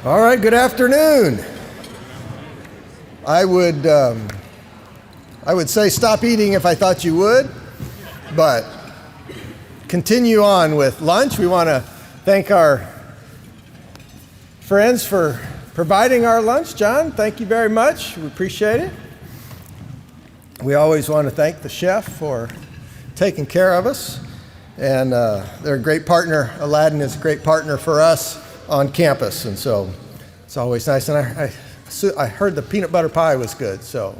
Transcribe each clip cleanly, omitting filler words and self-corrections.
All right, good afternoon. I would say stop eating if I thought you would, but continue on with lunch. We want to thank our friends for providing our lunch. John, thank you very much. We appreciate it. We always want to thank the chef for taking care of us, and they're a great partner. Aladdin is a great partner for us on campus, and so it's always nice. And I heard the peanut butter pie was good, so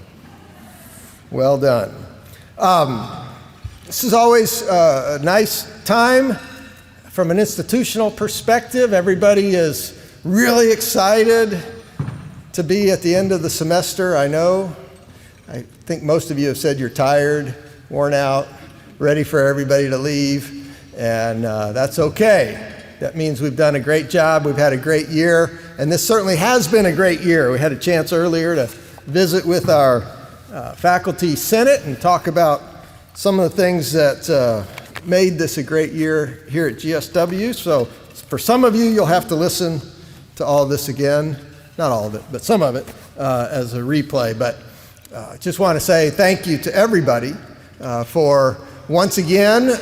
well done. This is always a nice time from an institutional perspective. Everybody is really excited to be at the end of the semester. I know. I think most of you have said you're tired, worn out, ready for everybody to leave, and that's okay. That means we've done a great job. We've had a great year, and this certainly has been a great year. We had a chance earlier to visit with our faculty senate and talk about some of the things that made this a great year here at GSW. So for some of you, you'll have to listen to all this again. Not all of it, but some of it as a replay. But I just want to say thank you to everybody for once again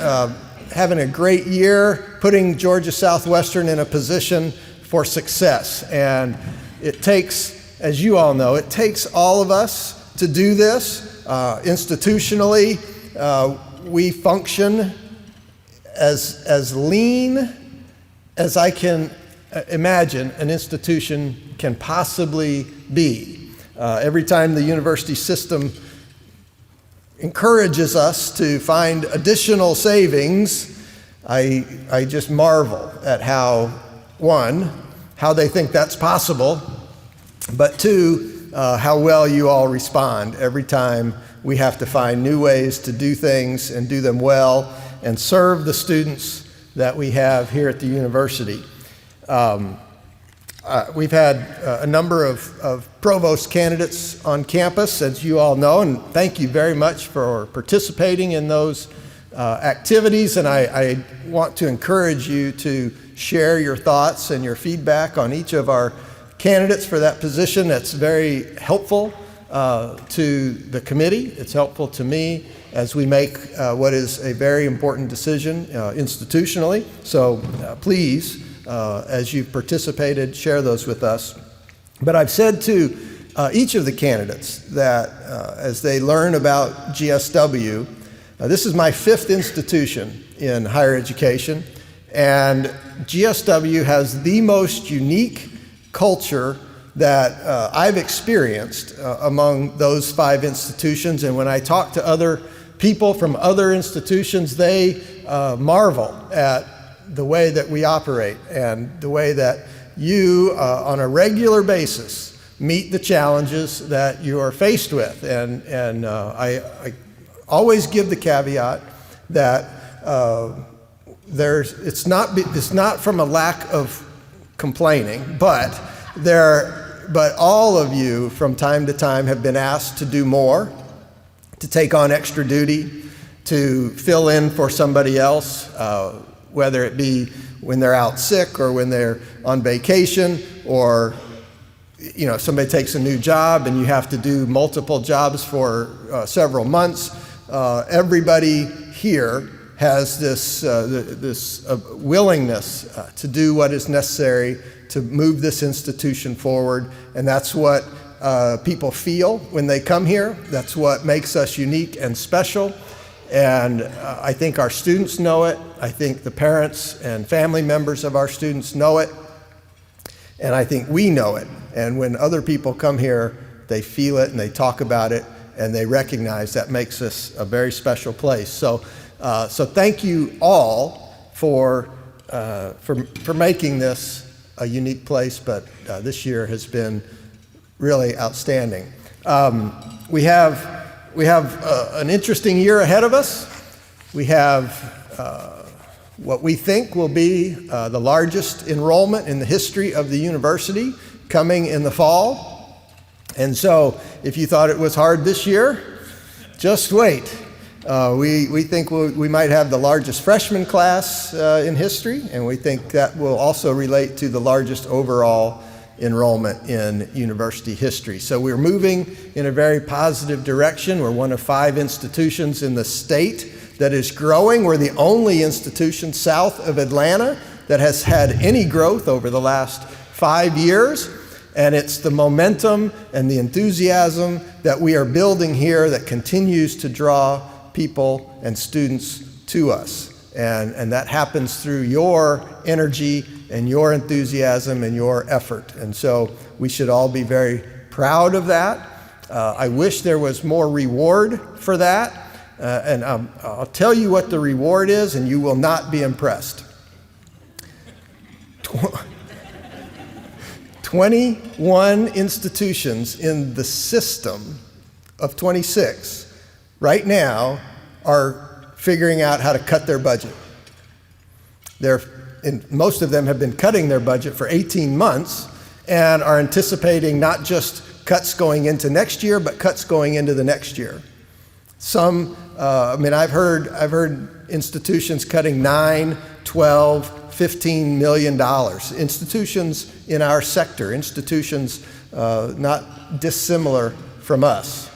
having a great year, putting Georgia Southwestern in a position for success. And it takes, as you all know, it takes all of us to do this. Institutionally, we function as lean as I can imagine an institution can possibly be. Every time the university system encourages us to find additional savings, I just marvel at how they think that's possible, but two, how well you all respond every time we have to find new ways to do things and do them well and serve the students that we have here at the university. We've had a number of provost candidates on campus, as you all know, and thank you very much for participating in those activities. And I want to encourage you to share your thoughts and your feedback on each of our candidates for that position. That's very helpful to the committee. It's helpful to me as we make what is a very important decision institutionally. So please, as you've participated, share those with us. But I've said to each of the candidates that as they learn about GSW, this is my 5th institution in higher education, and GSW has the most unique culture that I've experienced among those 5 institutions. And when I talk to other people from other institutions, they marvel at the way that we operate and the way that you on a regular basis meet the challenges that you are faced with. And I always give the caveat that it's not from a lack of complaining, but all of you from time to time have been asked to do more, to take on extra duty, to fill in for somebody else, whether it be when they're out sick or when they're on vacation, or somebody takes a new job and you have to do multiple jobs for several months. Everybody here has this willingness to do what is necessary to move this institution forward, and that's what people feel when they come here. That's what makes us unique and special. And I think our students know it. I think the parents and family members of our students know it. And I think we know it. And when other people come here, they feel it and they talk about it and they recognize that makes us a very special place. So thank you all for making this a unique place, but this year has been really outstanding. We have an interesting year ahead of us. We have what we think will be the largest enrollment in the history of the university coming in the fall. And so if you thought it was hard this year, just wait. We think we might have the largest freshman class in history, and we think that will also relate to the largest overall enrollment in university history. So we're moving in a very positive direction. We're one of 5 institutions in the state that is growing. We're the only institution south of Atlanta that has had any growth over the last 5 years. And it's the momentum and the enthusiasm that we are building here that continues to draw people and students to us. And that happens through your energy and your enthusiasm and your effort. And so we should all be very proud of that. I wish there was more reward for that. And I'll tell you what the reward is, and you will not be impressed. 21 institutions in the system of 26 right now are figuring out how to cut their budget. Most of them have been cutting their budget for 18 months and are anticipating not just cuts going into next year, but cuts going into the next year. Some, I've heard institutions cutting $9, $12, $15 million. Institutions in our sector, institutions not dissimilar from us.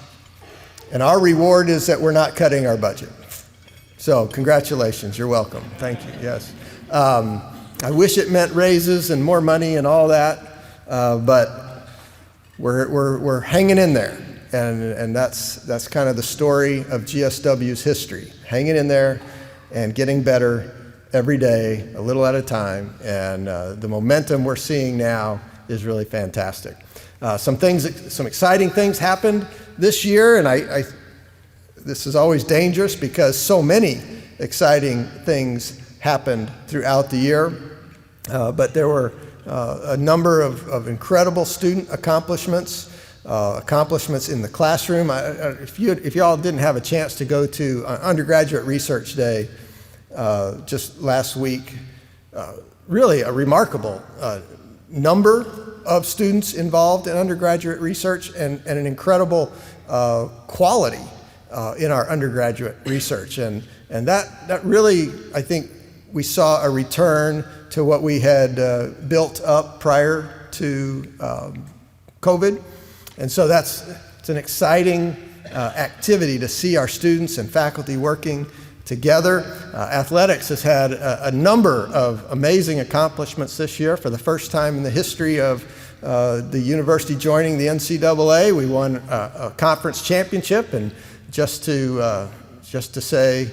And our reward is that we're not cutting our budget. So congratulations, you're welcome. Thank you, yes. I wish it meant raises and more money and all that, but we're hanging in there. And that's kind of the story of GSW's history, hanging in there and getting better every day, a little at a time, and the momentum we're seeing now is really fantastic. Some exciting things happened this year, and this is always dangerous because so many exciting things happened throughout the year, but there were a number of incredible student accomplishments in the classroom. If y'all didn't have a chance to go to Undergraduate Research Day just last week, really a remarkable number of students involved in undergraduate research and an incredible quality in our undergraduate research. And that really, I think, we saw a return to what we had built up prior to COVID. And so it's an exciting activity to see our students and faculty working together. Athletics has had a number of amazing accomplishments this year. For the first time in the history of the university joining the NCAA, we won a conference championship, and just to say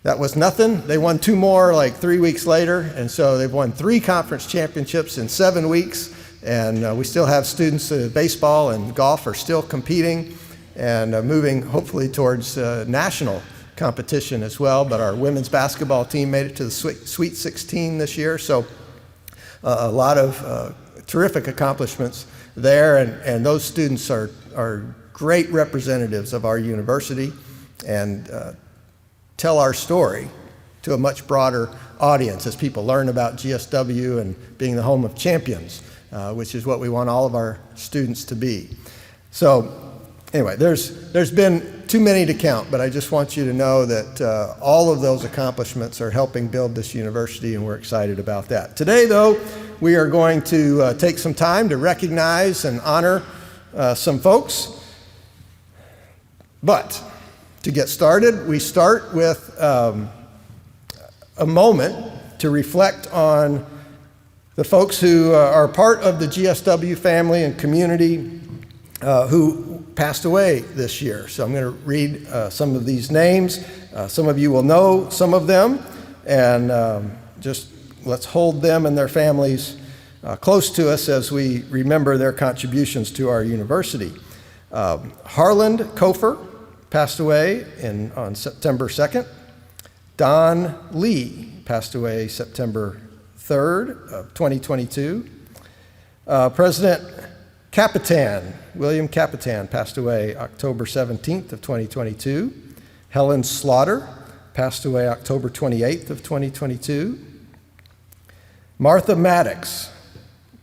that was nothing, they won 2 more like 3 weeks later, and so they've won 3 conference championships in 7 weeks, and we still have students, baseball and golf are still competing and moving hopefully towards national competition as well, but our women's basketball team made it to the Sweet 16 this year, so a lot of terrific accomplishments there, and those students are great representatives of our university and tell our story to a much broader audience as people learn about GSW and being the home of champions, which is what we want all of our students to be. So anyway, there's been too many to count, but I just want you to know that all of those accomplishments are helping build this university, and we're excited about that. Today, though, we are going to take some time to recognize and honor some folks. But to get started, we start with a moment to reflect on the folks who are part of the GSW family and community who passed away this year. So I'm going to read some of these names. Some of you will know some of them, and just let's hold them and their families close to us as we remember their contributions to our university. Harland Kofer passed away on September 2nd. Don Lee passed away September 3rd of 2022. President Capitan, William Capitan, passed away October 17th of 2022. Helen Slaughter passed away October 28th of 2022. Martha Maddox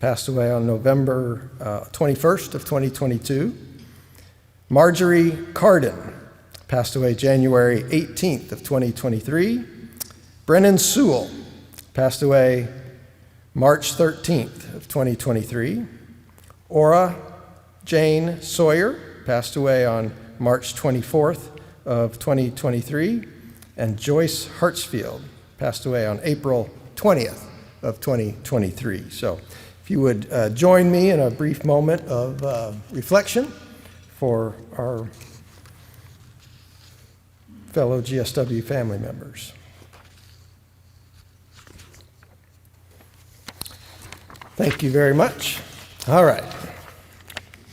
passed away on November 21st of 2022. Marjorie Carden passed away January 18th of 2023. Brennan Sewell passed away March 13th of 2023. Ora Jane Sawyer passed away on March 24th of 2023, and Joyce Hartsfield passed away on April 20th of 2023. So if you would join me in a brief moment of reflection for our fellow GSW family members. Thank you very much. All right,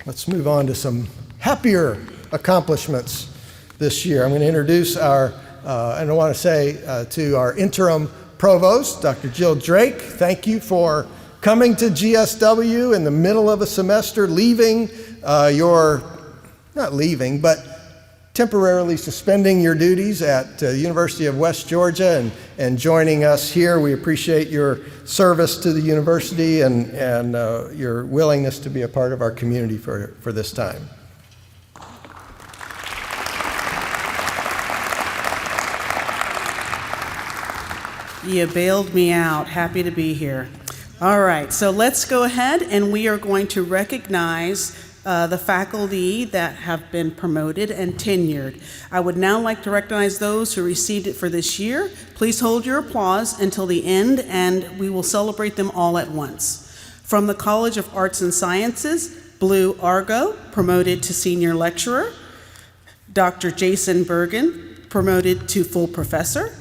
let's move on to some happier accomplishments this year. I'm going to introduce and I want to say to our interim provost, Dr. Jill Drake, thank you for coming to GSW in the middle of a semester, but temporarily suspending your duties at the University of West Georgia and joining us here. We appreciate your service to the university and your willingness to be a part of our community for this time. You bailed me out. Happy to be here. All right, so let's go ahead and we are going to recognize the faculty that have been promoted and tenured. I would now like to recognize those who received it for this year. Please hold your applause until the end and we will celebrate them all at once. From the College of Arts and Sciences, Blue Argo, promoted to senior lecturer. Dr. Jason Bergen, promoted to full professor.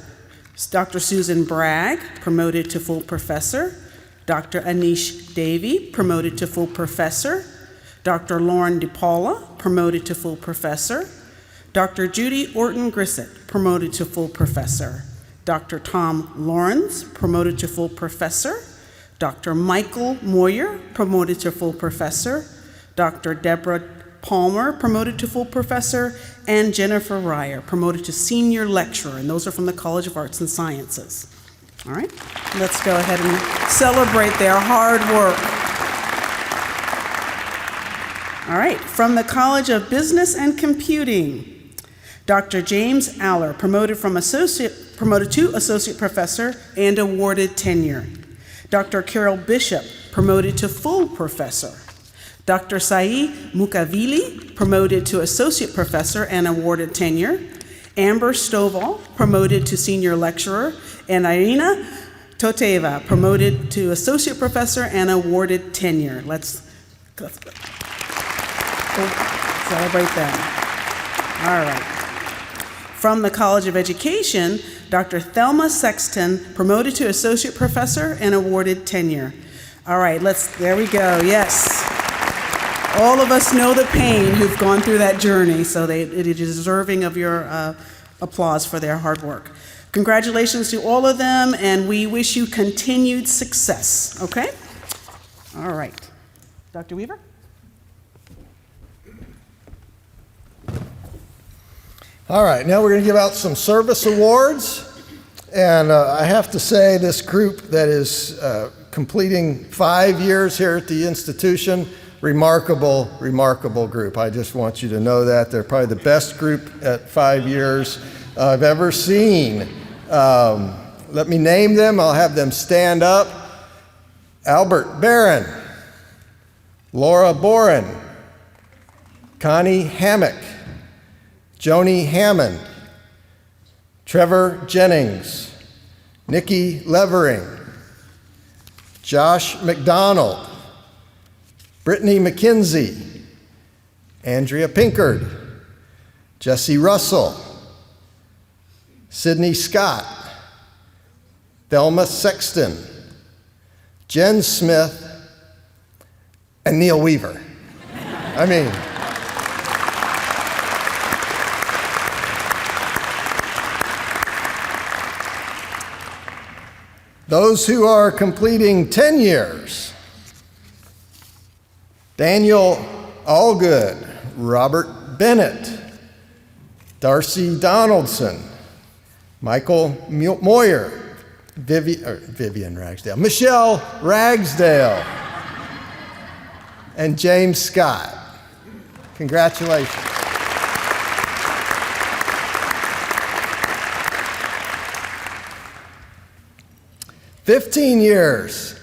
Dr. Susan Bragg, promoted to full professor. Dr. Anish Davy, promoted to full professor. Dr. Lauren DePaula, promoted to full professor. Dr. Judy Orton Grissett, promoted to full professor. Dr. Tom Lawrence, promoted to full professor. Dr. Michael Moyer, promoted to full professor. Dr. Deborah Palmer, promoted to full professor, and Jennifer Ryer, promoted to senior lecturer, and those are from the College of Arts and Sciences. All right, let's go ahead and celebrate their hard work. All right, from the College of Business and Computing, Dr. James Aller, promoted to associate professor and awarded tenure. Dr. Carol Bishop, promoted to full professor. Dr. Sai Mukavili, promoted to associate professor and awarded tenure. Amber Stovall, promoted to senior lecturer. And Irina Toteva, promoted to associate professor and awarded tenure. Let's celebrate them. All right. From the College of Education, Dr. Thelma Sexton, promoted to associate professor and awarded tenure. All right, there we go, yes. All of us know the pain who've gone through that journey, so it is deserving of your applause for their hard work. Congratulations to all of them, and we wish you continued success, okay? All right. Dr. Weaver? All right, now we're going to give out some service awards, and I have to say this group that is completing 5 years here at the institution, remarkable group. I just want you to know that. They're probably the best group at 5 years I've ever seen. Let me name them. I'll have them stand up. Albert Barron, Laura Boren, Connie Hammock, Joni Hammond, Trevor Jennings, Nikki Levering, Josh McDonald, Brittany McKenzie, Andrea Pinkard, Jesse Russell, Sydney Scott, Thelma Sexton, Jen Smith, and Neil Weaver. I mean, those who are completing 10 years, Daniel Allgood, Robert Bennett, Darcy Donaldson, Michael Moyer, Vivian Ragsdale, Michelle Ragsdale, and James Scott. Congratulations. "15 years,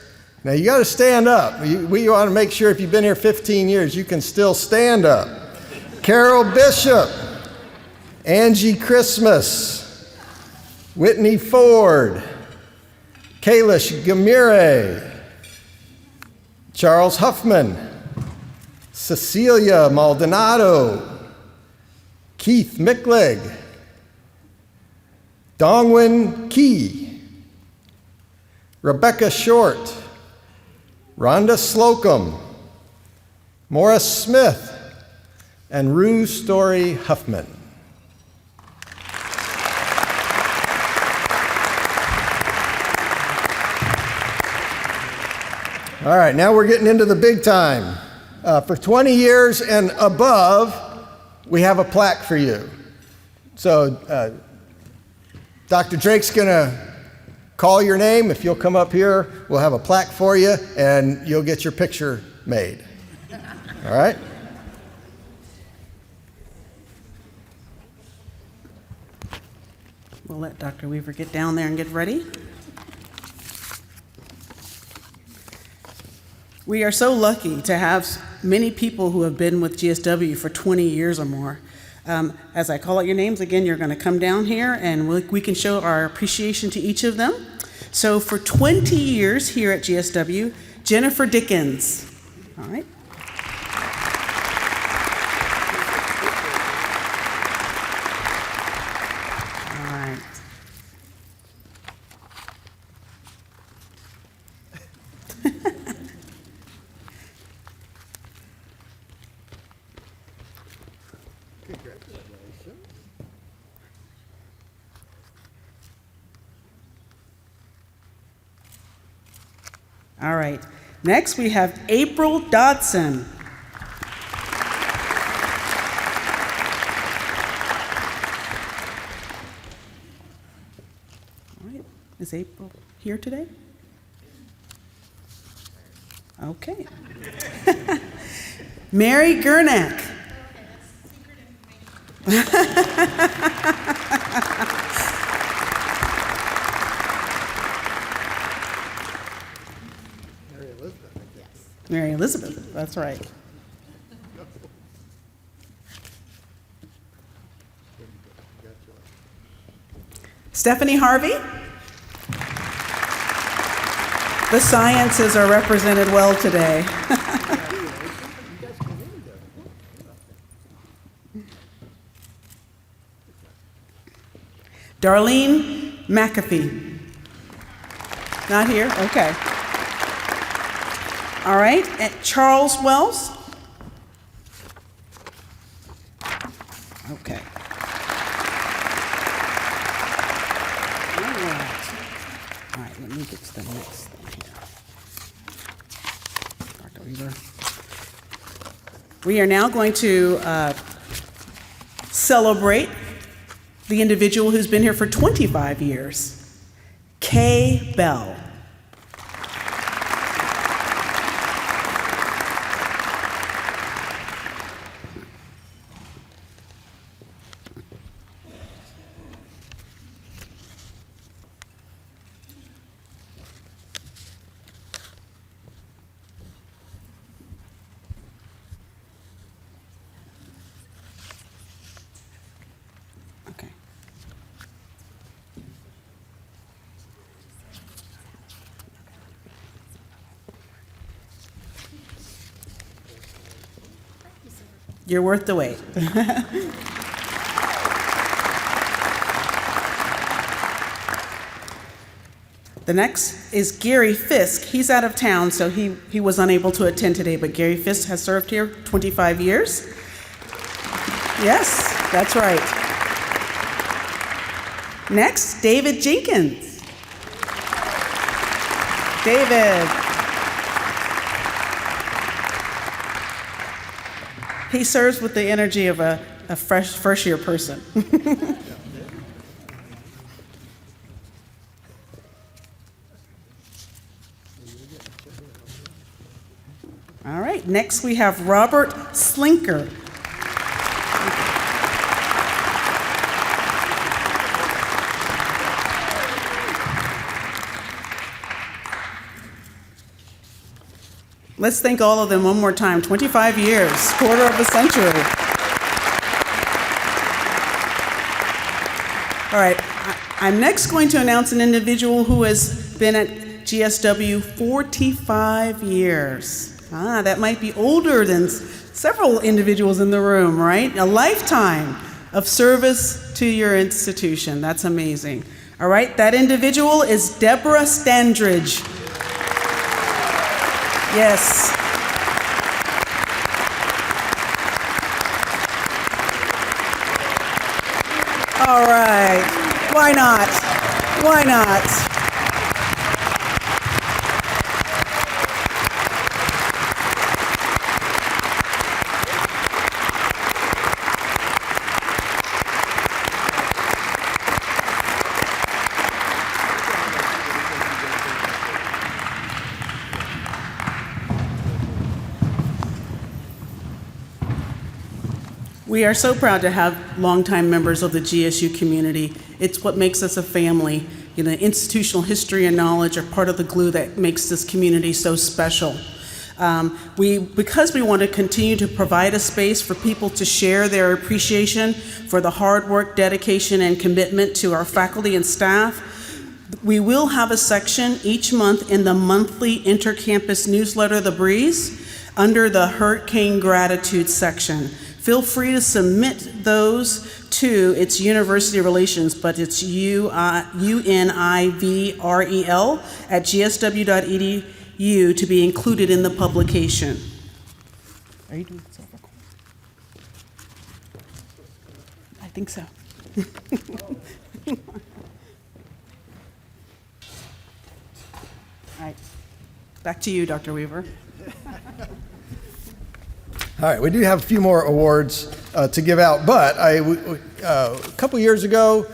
Now you got to stand up. We want to make sure if you've been here 15 years, you can still stand up. Carol Bishop, Angie Christmas, Whitney Ford, Kalish Gamire, Charles Huffman, Cecilia Maldonado, Keith Mickleg, Dongwin Key, Rebecca Short, Rhonda Slocum, Morris Smith, and Rue Story Huffman. All right, now we're getting into the big time. For 20 years and above, we have a plaque for you. So Dr. Drake's going to call your name. If you'll come up here, we'll have a plaque for you, and you'll get your picture made. All right? We'll let Dr. Weaver get down there and get ready. We are so lucky to have many people who have been with GSW for 20 years or more. As I call out your names again, you're going to come down here and we can show our appreciation to each of them. So for 20 years here at GSW, Jennifer Dickens. All right. All right. Next, we have April Dodson. All right. Is April here today? Okay. Mary Gurnack. Mary Elizabeth, that's right. Stephanie Harvey. The sciences are represented well today. Darlene McAfee. Not here? Okay. All right, and Charles Wells. Okay. All right, let me get to the next thing here. Dr. Weaver. We are now going to celebrate the individual who's been here for 25 years, Kay Bell. Okay. You're worth the wait. The next is Gary Fisk. He's out of town, so he was unable to attend today, but Gary Fisk has served here 25 years. Yes, that's right. Next, David Jenkins. David. He serves with the energy of a fresh first-year person. All right, next we have Robert Slinker. Let's thank all of them one more time. 25 years, quarter of a century. All right, I'm next going to announce an individual who has been at GSW 45 years. That might be older than several individuals in the room, right? A lifetime of service to your institution. That's amazing. All right, that individual is Deborah Standridge. Yes. All right. Why not? Why not? We are so proud to have longtime members of the GSU community. It's what makes us a family. You know, institutional history and knowledge are part of the glue that makes this community so special. Because we want to continue to provide a space for people to share their appreciation for the hard work, dedication, and commitment to our faculty and staff, we will have a section each month in the monthly intercampus newsletter, The Breeze, under the Hurricane Gratitude section. Feel free to submit those to its university relations, but it's univrel@gsw.edu to be included in the publication. Are you doing silver coin? I think so. All right, back to you, Dr. Weaver. All right, we do have a few more awards to give out, but a couple years ago,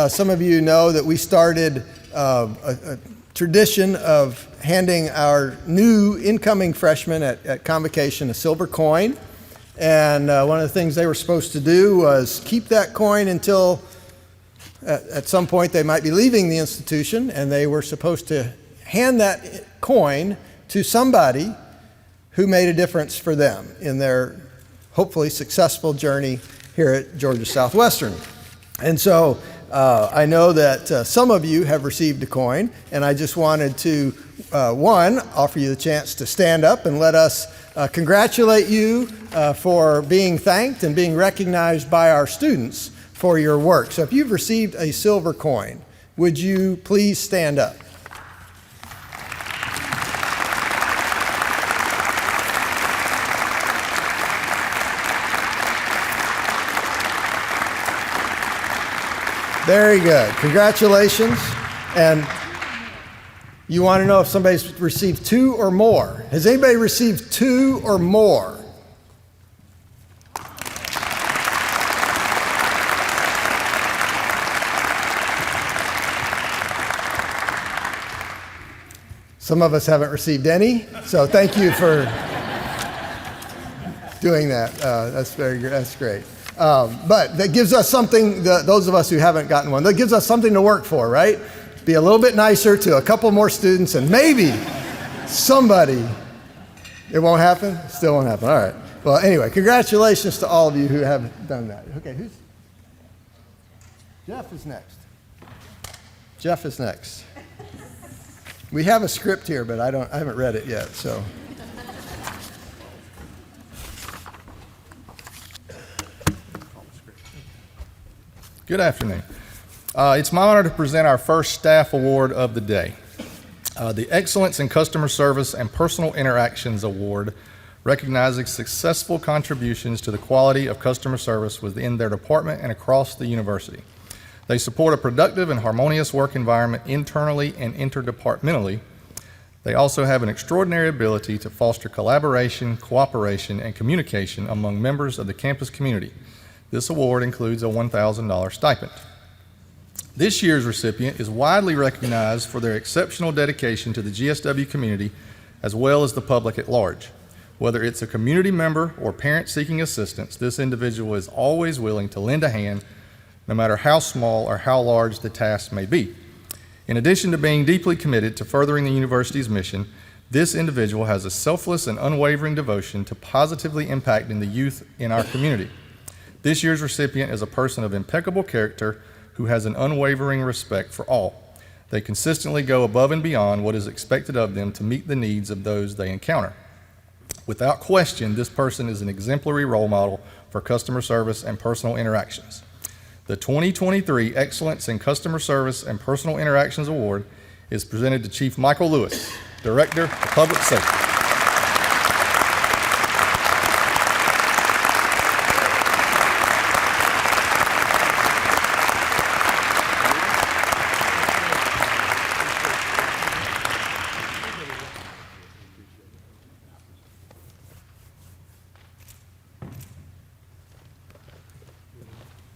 some of you know that we started a tradition of handing our new incoming freshmen at convocation a silver coin. And one of the things they were supposed to do was keep that coin until at some point they might be leaving the institution, and they were supposed to hand that coin to somebody who made a difference for them in their hopefully successful journey here at Georgia Southwestern. And so I know that some of you have received a coin, and I just wanted to, one, offer you the chance to stand up and let us congratulate you for being thanked and being recognized by our students for your work. So if you've received a silver coin, would you please stand up? Very good. Congratulations. And you want to know if somebody's received two or more. Has anybody received two or more? Some of us haven't received any, so thank you for doing that. That's very good. That's great. But that gives us something, those of us who haven't gotten one, that gives us something to work for, right? Be a little bit nicer to a couple more students, and maybe somebody, it won't happen? Still won't happen. All right. Well, anyway, congratulations to all of you who have done that. Okay, Jeff is next. Jeff is next. We have a script here, but I haven't read it yet, so. Good afternoon. It's my honor to present our first staff award of the day. The Excellence in Customer Service and Personal Interactions Award recognizes successful contributions to the quality of customer service within their department and across the university. They support a productive and harmonious work environment internally and interdepartmentally. They also have an extraordinary ability to foster collaboration, cooperation, and communication among members of the campus community. This award includes a $1,000 stipend. This year's recipient is widely recognized for their exceptional dedication to the GSW community as well as the public at large. Whether it's a community member or parent seeking assistance, this individual is always willing to lend a hand, no matter how small or how large the task may be. In addition to being deeply committed to furthering the university's mission, This individual has a selfless and unwavering devotion to positively impacting the youth in our community. This year's recipient is a person of impeccable character who has an unwavering respect for all. They consistently go above and beyond what is expected of them to meet the needs of those they encounter. Without question, this person is an exemplary role model for customer service and personal interactions. The 2023 Excellence in Customer Service and Personal Interactions Award is presented to Chief Michael Lewis, Director of Public Safety.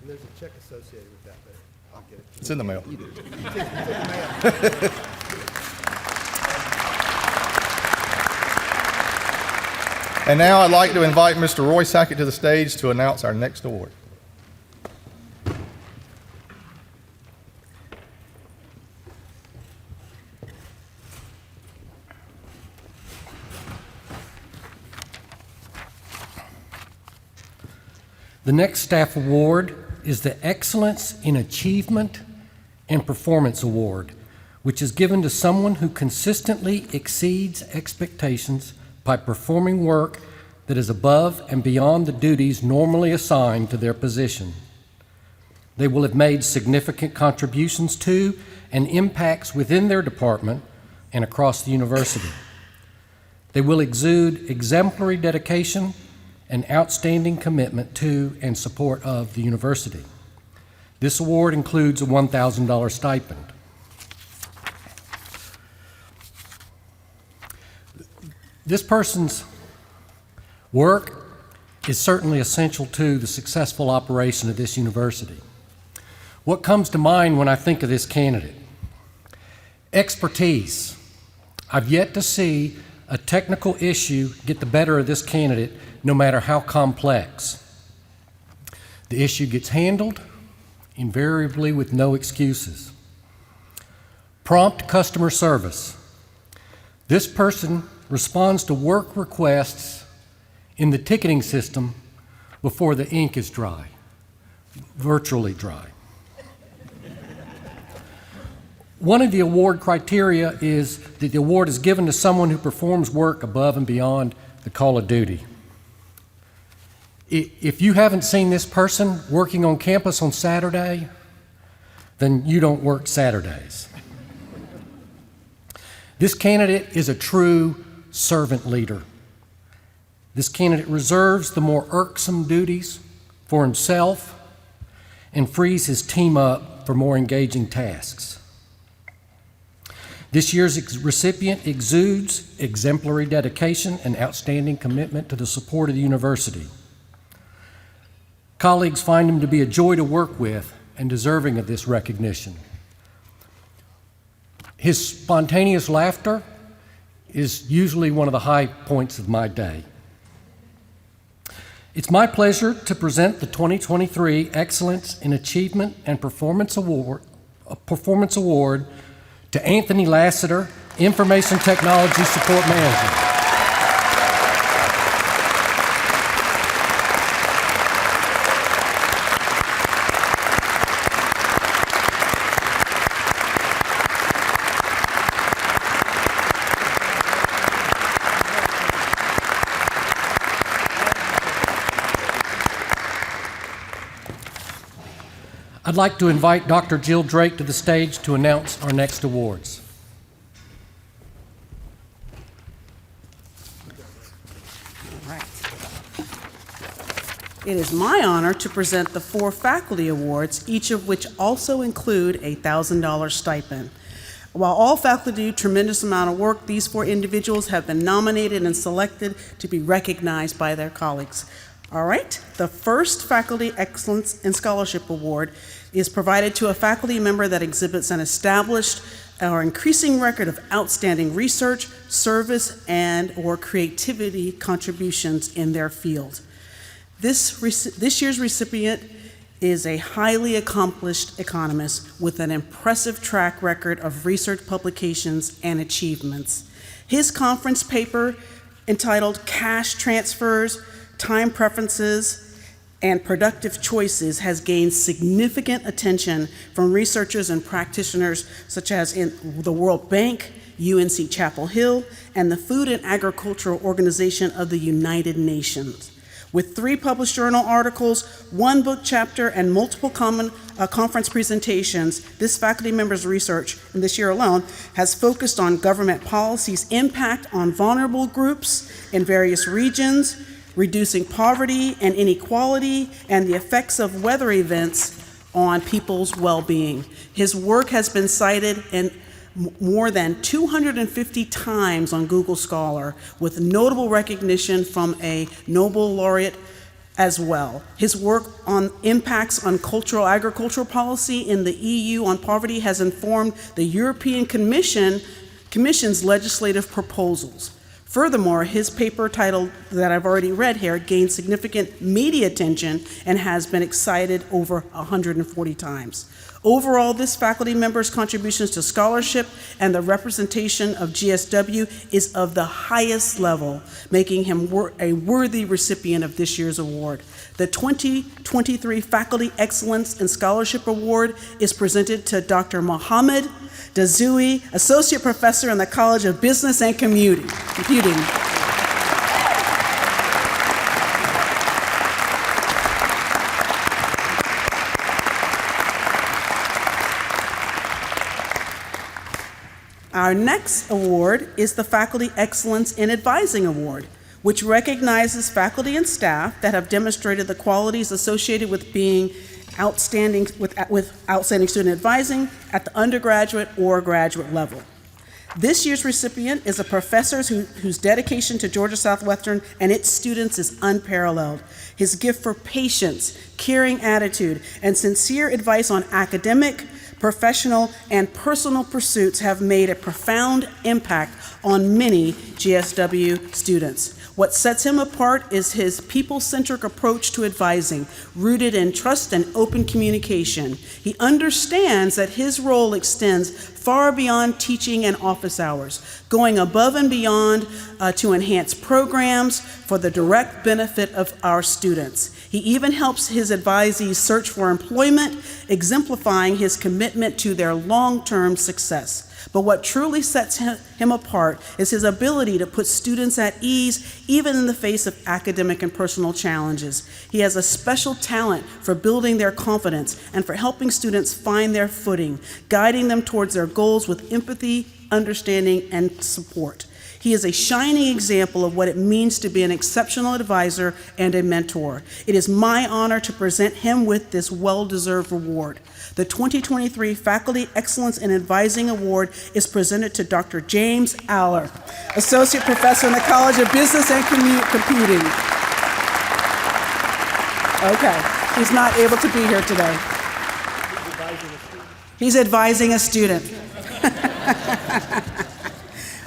There's a check associated with that, but I'll get it. It's in the mail. And now I'd like to invite Mr. Roy Sackett to the stage to announce our next award. The next staff award is the Excellence in Achievement and Performance Award, which is given to someone who consistently exceeds expectations by performing work that is above and beyond the duties normally assigned to their position. They will have made significant contributions to and impacts within their department and across the university. They will exude exemplary dedication and outstanding commitment to and support of the university. This award includes a $1,000 stipend. This person's work is certainly essential to the successful operation of this university. What comes to mind when I think of this candidate? Expertise. I've yet to see a technical issue get the better of this candidate, no matter how complex. The issue gets handled, invariably with no excuses. Prompt customer service. This person responds to work requests in the ticketing system before the ink is dry, virtually dry. One of the award criteria is that the award is given to someone who performs work above and beyond the call of duty. If you haven't seen this person working on campus on Saturday, then you don't work Saturdays. This candidate is a true servant leader. This candidate reserves the more irksome duties for himself and frees his team up for more engaging tasks. This year's recipient exudes exemplary dedication and outstanding commitment to the support of the university. Colleagues find him to be a joy to work with and deserving of this recognition. His spontaneous laughter is usually one of the high points of my day. It's my pleasure to present the 2023 Excellence in Achievement and Performance Award to Anthony Lassiter, Information Technology Support Manager. I'd like to invite Dr. Jill Drake to the stage to announce our next awards. All right. It is my honor to present the 4 faculty awards, each of which also include a $1,000 stipend. While all faculty do a tremendous amount of work, these 4 individuals have been nominated and selected to be recognized by their colleagues. All right, the first Faculty Excellence in Scholarship Award is provided to a faculty member that exhibits an established or increasing record of outstanding research, service, and/or creativity contributions in their field. This year's recipient is a highly accomplished economist with an impressive track record of research publications and achievements. His conference paper entitled Cash Transfers, Time Preferences, and Productive Choices has gained significant attention from researchers and practitioners such as in the World Bank, UNC Chapel Hill, and the Food and Agricultural Organization of the United Nations. With 3 published journal articles, 1 book chapter, and multiple conference presentations, this faculty member's research, in this year alone, has focused on government policy's impact on vulnerable groups in various regions, reducing poverty and inequality, and the effects of weather events on people's well-being. His work has been cited in more than 250 times on Google Scholar, with notable recognition from a Nobel laureate as well. His work on impacts on agricultural policy in the EU on poverty has informed the European Commission's legislative proposals. Furthermore, his paper titled that I've already read here gained significant media attention and has been cited over 140 times. Overall, this faculty member's contributions to scholarship and the representation of GSW is of the highest level, making him a worthy recipient of this year's award. The 2023 Faculty Excellence in Scholarship Award is presented to Dr. Mohammed Dazoui, Associate Professor in the College of Business and Computing. Our next award is the Faculty Excellence in Advising Award, which recognizes faculty and staff that have demonstrated the qualities associated with being outstanding student advising at the undergraduate or graduate level. This year's recipient is a professor whose dedication to Georgia Southwestern and its students is unparalleled. His gift for patience, caring attitude, and sincere advice on academic, professional, and personal pursuits have made a profound impact on many GSW students. What sets him apart is his people-centric approach to advising, rooted in trust and open communication. He understands that his role extends far beyond teaching and office hours, going above and beyond to enhance programs for the direct benefit of our students. He even helps his advisees search for employment, exemplifying his commitment to their long-term success. But what truly sets him apart is his ability to put students at ease, even in the face of academic and personal challenges. He has a special talent for building their confidence and for helping students find their footing, guiding them towards their goals with empathy, understanding, and support. He is a shining example of what it means to be an exceptional advisor and a mentor. It is my honor to present him with this well-deserved award. The 2023 Faculty Excellence in Advising Award is presented to Dr. James Aller, Associate Professor in the College of Business and Computing. Okay, he's not able to be here today. He's advising a student.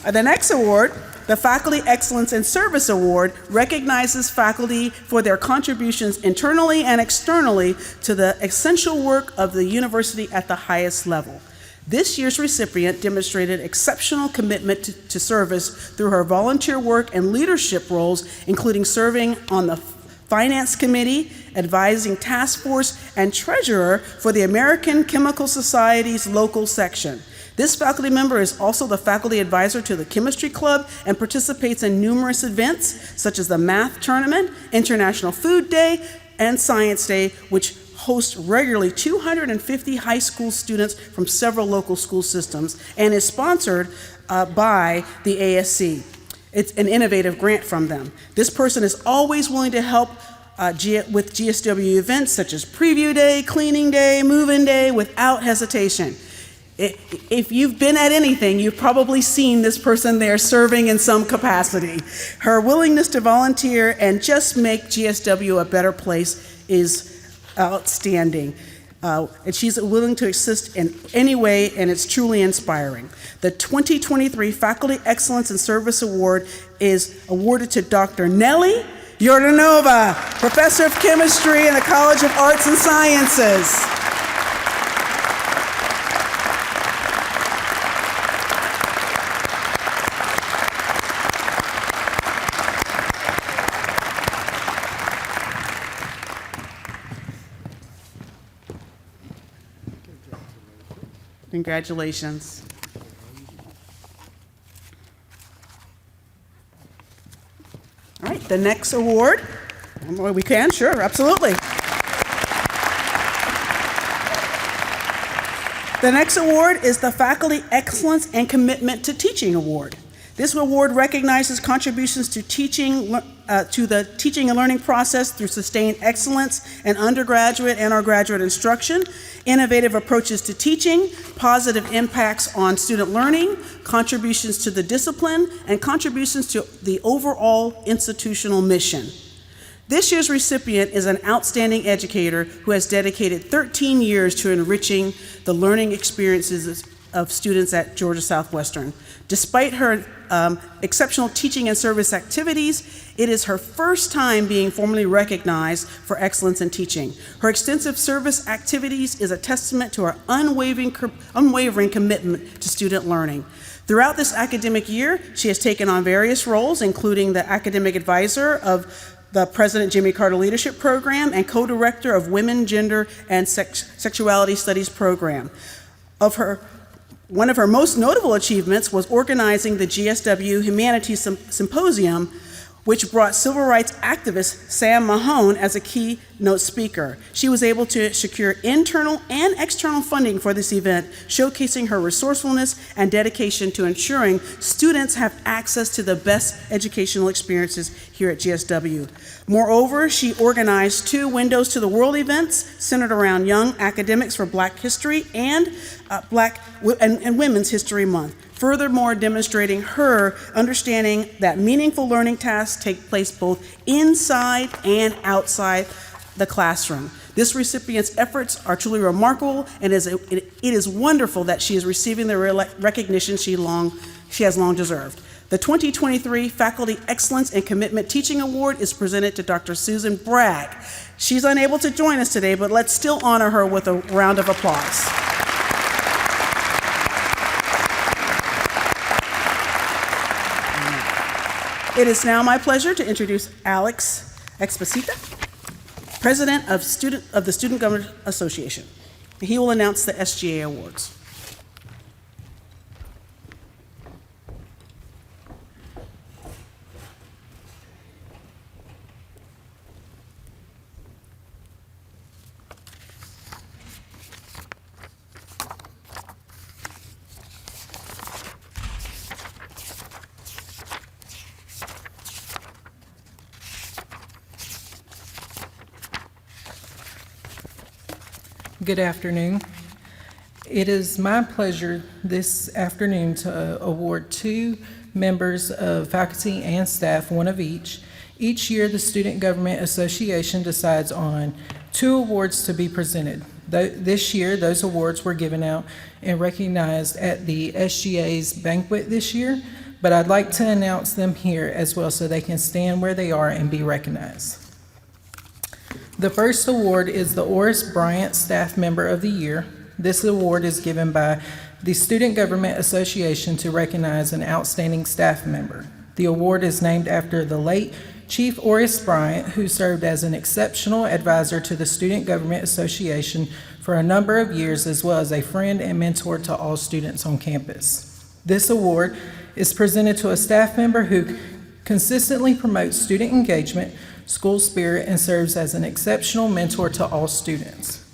The next award, the Faculty Excellence in Service Award, recognizes faculty for their contributions internally and externally to the essential work of the university at the highest level. This year's recipient demonstrated exceptional commitment to service through her volunteer work and leadership roles, including serving on the Finance Committee, advising task force, and treasurer for the American Chemical Society's local section. This faculty member is also the faculty advisor to the Chemistry Club and participates in numerous events such as the Math Tournament, International Food Day, and Science Day, which host regularly 250 high school students from several local school systems and is sponsored by the ASC. It's an innovative grant from them. This person is always willing to help with GSW events such as Preview Day, Cleaning Day, Move-In Day without hesitation. If you've been at anything, you've probably seen this person there serving in some capacity. Her willingness to volunteer and just make GSW a better place is outstanding. And she's willing to assist in any way, and it's truly inspiring. The 2023 Faculty Excellence in Service Award is awarded to Dr. Nelly Yordanova, Professor of Chemistry in the College of Arts and Sciences. Congratulations. All right, the next award, well, we can, sure, absolutely. The next award is the Faculty Excellence and Commitment to Teaching Award. This award recognizes contributions to the teaching and learning process through sustained excellence in undergraduate and or graduate instruction, innovative approaches to teaching, positive impacts on student learning, contributions to the discipline, and contributions to the overall institutional mission. This year's recipient is an outstanding educator who has dedicated 13 years to enriching the learning experiences of students at Georgia Southwestern. Despite her exceptional teaching and service activities, it is her first time being formally recognized for excellence in teaching. Her extensive service activities is a testament to her unwavering commitment to student learning. Throughout this academic year, she has taken on various roles, including the academic advisor of the President Jimmy Carter Leadership Program and co-director of Women, Gender, and Sexuality Studies Program. One of her most notable achievements was organizing the GSW Humanities Symposium, which brought civil rights activist Sam Mahone as a keynote speaker. She was able to secure internal and external funding for this event, showcasing her resourcefulness and dedication to ensuring students have access to the best educational experiences here at GSW. Moreover, she organized 2 Windows to the World events centered around young academics for Black History and Black and Women's History Month, furthermore demonstrating her understanding that meaningful learning tasks take place both inside and outside the classroom. This recipient's efforts are truly remarkable, and it is wonderful that she is receiving the recognition she has long deserved. The 2023 Faculty Excellence and Commitment Teaching Award is presented to Dr. Susan Bragg. She's unable to join us today, but let's still honor her with a round of applause. It is now my pleasure to introduce Alex Exposita, President of the Student Government Association. He will announce the SGA Awards. Good afternoon. It is my pleasure this afternoon to award 2 members of faculty and staff, one of each. Each year, the Student Government Association decides on 2 awards to be presented. This year, those awards were given out and recognized at the SGA's banquet this year, but I'd like to announce them here as well so they can stand where they are and be recognized. The first award is the Oris Bryant Staff Member of the Year. This award is given by the Student Government Association to recognize an outstanding staff member. The award is named after the late Chief Oris Bryant, who served as an exceptional advisor to the Student Government Association for a number of years, as well as a friend and mentor to all students on campus. This award is presented to a staff member who consistently promotes student engagement, school spirit, and serves as an exceptional mentor to all students.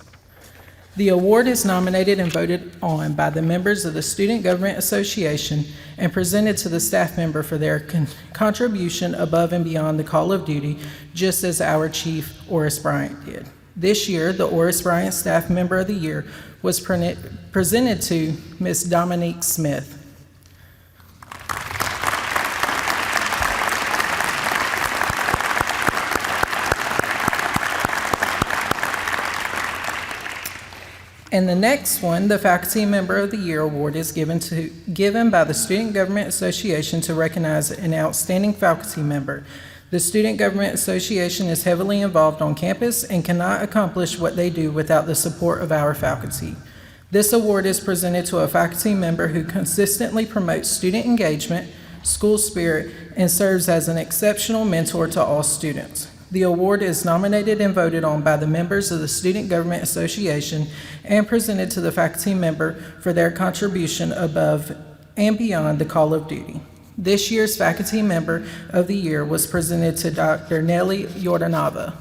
The award is nominated and voted on by the members of the Student Government Association and presented to the staff member for their contribution above and beyond the call of duty, just as our Chief Oris Bryant did. This year, the Oris Bryant Staff Member of the Year was presented to Ms. Dominique Smith. And the next one, the Faculty Member of the Year Award, is given by the Student Government Association to recognize an outstanding faculty member. The Student Government Association is heavily involved on campus and cannot accomplish what they do without the support of our faculty. This award is presented to a faculty member who consistently promotes student engagement, school spirit, and serves as an exceptional mentor to all students. The award is nominated and voted on by the members of the Student Government Association and presented to the faculty member for their contribution above and beyond the call of duty. This year's Faculty Member of the Year was presented to Dr. Nelly Yordanova.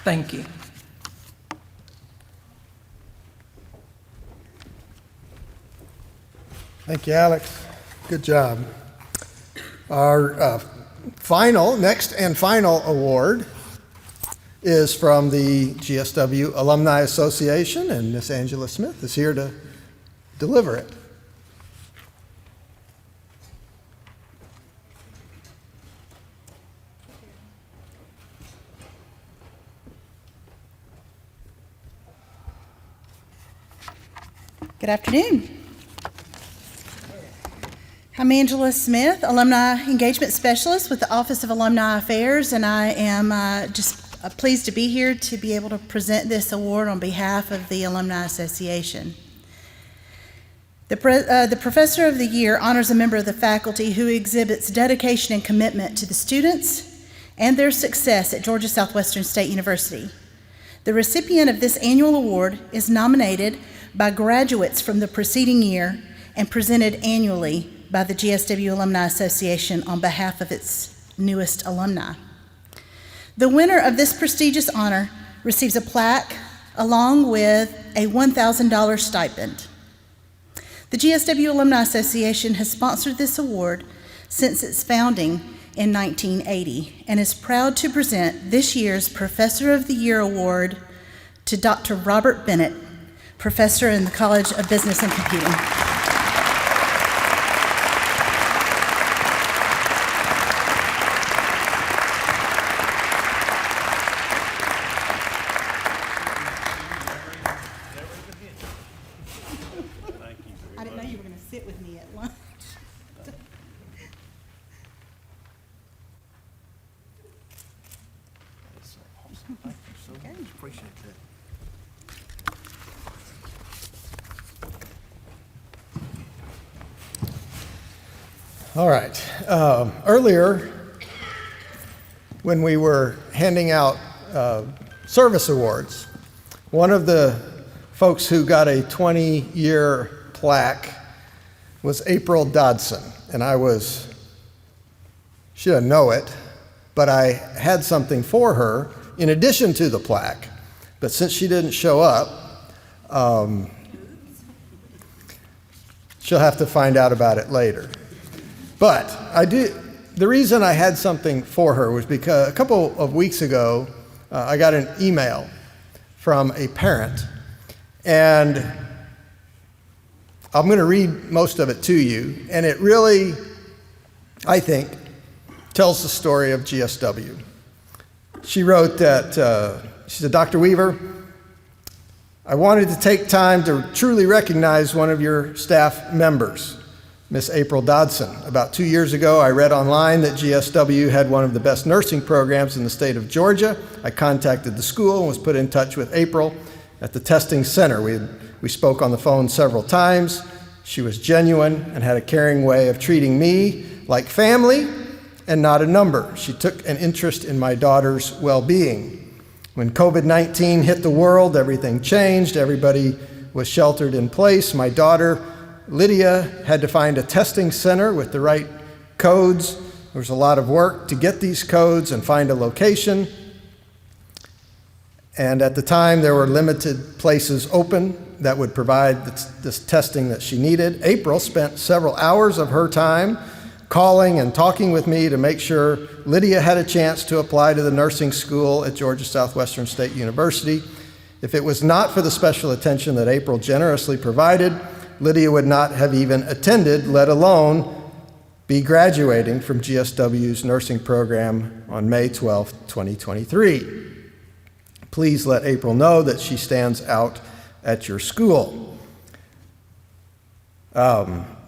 Thank you. Thank you, Alex. Good job. Our next and final award is from the GSW Alumni Association, and Miss Angela Smith is here to deliver it. Good afternoon. I'm Angela Smith, Alumni Engagement Specialist with the Office of Alumni Affairs, and I am just pleased to be here to be able to present this award on behalf of the Alumni Association. The Professor of the Year honors a member of the faculty who exhibits dedication and commitment to the students and their success at Georgia Southwestern State University. The recipient of this annual award is nominated by graduates from the preceding year and presented annually by the GSW Alumni Association on behalf of its newest alumni. The winner of this prestigious honor receives a plaque along with a $1,000 stipend. The GSW Alumni Association has sponsored this award since its founding in 1980 and is proud to present this year's Professor of the Year Award to Dr. Robert Bennett, professor in the College of Business and Computing. I didn't know you were going to sit with me at lunch. Appreciate that. All right. Earlier, when we were handing out service awards, one of the folks who got a 20-year plaque was April Dodson, and she didn't know it, but I had something for her in addition to the plaque. But since she didn't show up, she'll have to find out about it later. But the reason I had something for her was because a couple of weeks ago, I got an email from a parent, and I'm going to read most of it to you, and it really, I think, tells the story of GSW. She wrote that, she said, Dr. Weaver, I wanted to take time to truly recognize one of your staff members, Miss April Dodson. About 2 years ago, I read online that GSW had one of the best nursing programs in the state of Georgia. I contacted the school and was put in touch with April at the testing center. We spoke on the phone several times. She was genuine and had a caring way of treating me like family and not a number. She took an interest in my daughter's well-being. When COVID-19 hit the world, everything changed. Everybody was sheltered in place. My daughter, Lydia, had to find a testing center with the right codes. There was a lot of work to get these codes and find a location. And at the time, there were limited places open that would provide this testing that she needed. April spent several hours of her time calling and talking with me to make sure Lydia had a chance to apply to the nursing school at Georgia Southwestern State University. If it was not for the special attention that April generously provided, Lydia would not have even attended, let alone be graduating from GSW's nursing program on May 12, 2023. Please let April know that she stands out at your school.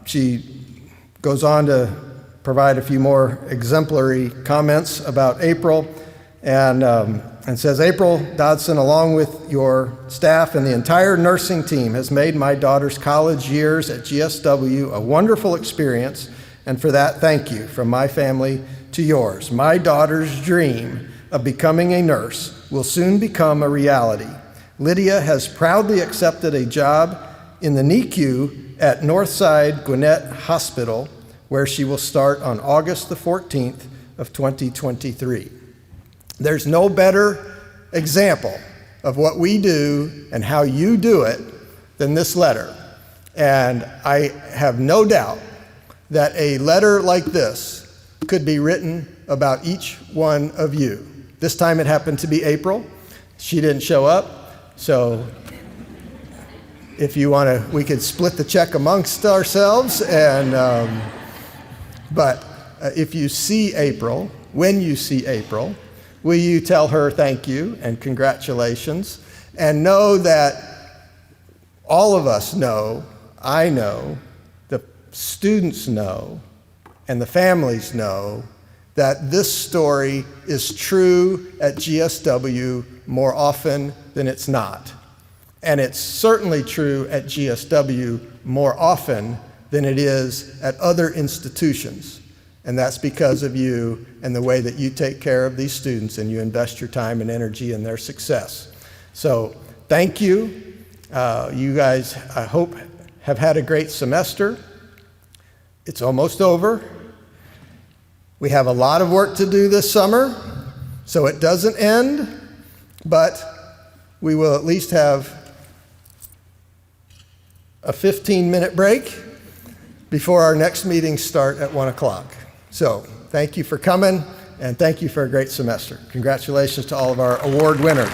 She goes on to provide a few more exemplary comments about April, and and says, April Dodson, along with your staff and the entire nursing team, has made my daughter's college years at GSW a wonderful experience, and for that, thank you from my family to yours. My daughter's dream of becoming a nurse will soon become a reality. Lydia has proudly accepted a job in the NICU at Northside Gwinnett Hospital, where she will start on August the 14th of 2023. There's no better example of what we do and how you do it than this letter. And I have no doubt that a letter like this could be written about each one of you. This time it happened to be April. She didn't show up, so if you want to, we could split the check amongst ourselves. But if you see April, when you see April, will you tell her thank you and congratulations, and know that all of us know, I know, the students know, and the families know that this story is true at GSW more often than it's not. And it's certainly true at GSW more often than it is at other institutions. And that's because of you and the way that you take care of these students and you invest your time and energy in their success. So thank you. You guys, I hope, have had a great semester. It's almost over. We have a lot of work to do this summer, so it doesn't end, but we will at least have a 15-minute break before our next meetings start at 1 o'clock. So thank you for coming, and thank you for a great semester. Congratulations to all of our award winners.